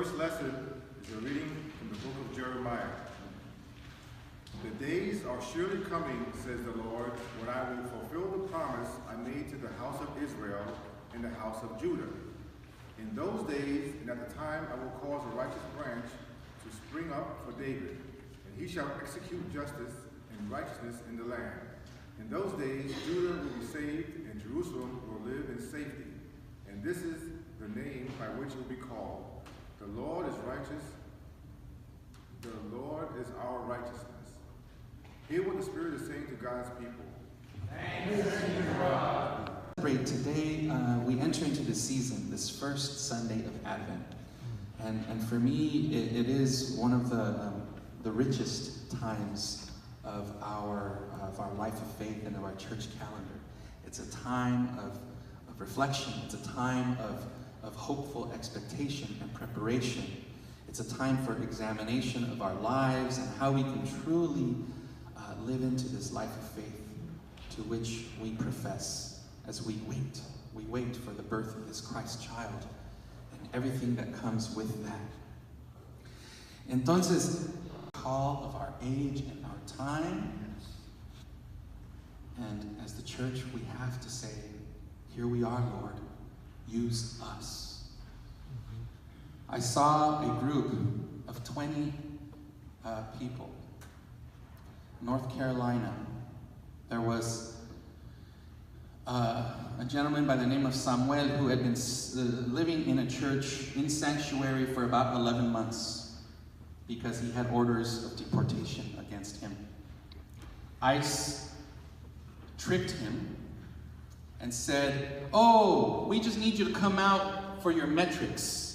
first lesson is a reading from the book of Jeremiah. The days are surely coming, says the Lord, when I will fulfill the promise I made to the house of Israel and the house of Judah. In those days and at the time I will cause a righteous branch to spring up for David, and he shall execute justice and righteousness in the land. In those days Judah will be saved, and Jerusalem will live in safety. And this is the name by which it will be called: the Lord is righteous. The Lord is our righteousness. Hear what the Spirit is saying to God's people. Thanks be to God. Today, we enter into the season, this first Sunday of Advent. And for me, it is one of the richest times of our life of faith and of our church calendar. It's a time of reflection. It's a time of hopeful expectation and preparation. It's a time for examination of our lives and how we can truly live into this life of faith to which we profess as we wait. We wait for the birth of this Christ child and everything that comes with that. Entonces, call of our age and our time, and as the church we have to say, here we are, Lord, use us. I saw a group of 20 people. North Carolina. There was a gentleman by the name of Samuel who had been living in a church in sanctuary for about 11 months because he had orders of deportation against him. ICE tricked him and said, "Oh, we just need you to come out for your metrics."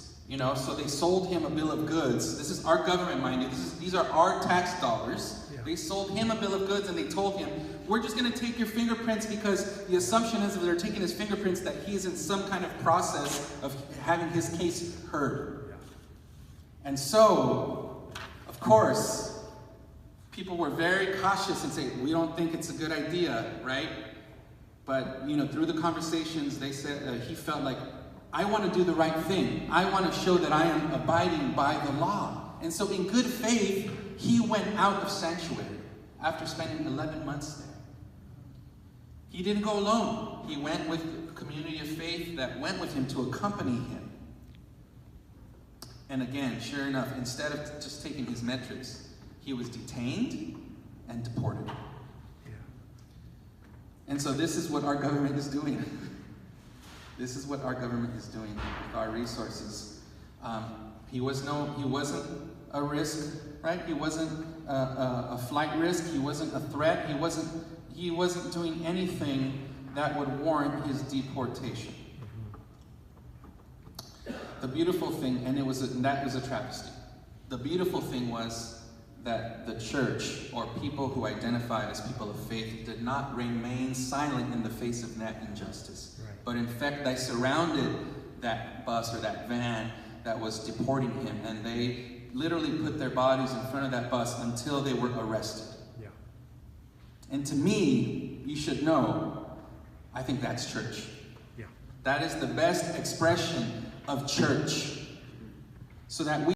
So they sold him a bill of goods. This is our government, mind you. These are our tax dollars. Yeah. They sold him a bill of goods and they told him, "We're just going to take your fingerprints," because the assumption is that they're taking his fingerprints that he is in some kind of process of having his case heard. Yeah. And so, of course, people were very cautious and say, "We don't think it's a good idea," right? But, through the conversations, they said he felt like, I want to do the right thing. I want to show that I am abiding by the law. And so in good faith, he went out of sanctuary after spending 11 months there. He didn't go alone. He went with a community of faith that went with him to accompany him. And again, sure enough, instead of just taking his metrics, he was detained and deported. Yeah. And so this is what our government is doing. This is what our government is doing with our resources. He wasn't a risk, right? He wasn't a flight risk. He wasn't a threat. He wasn't doing anything that would warrant his deportation. The beautiful thing, and that was a travesty. The beautiful thing was that the church, or people who identified as people of faith, did not remain silent in the face of that injustice. But in fact, they surrounded that bus or that van that was deporting him, and they literally put their bodies in front of that bus until they were arrested. Yeah. And to me, you should know, I think that's church. Yeah. That is the best expression of church. So that we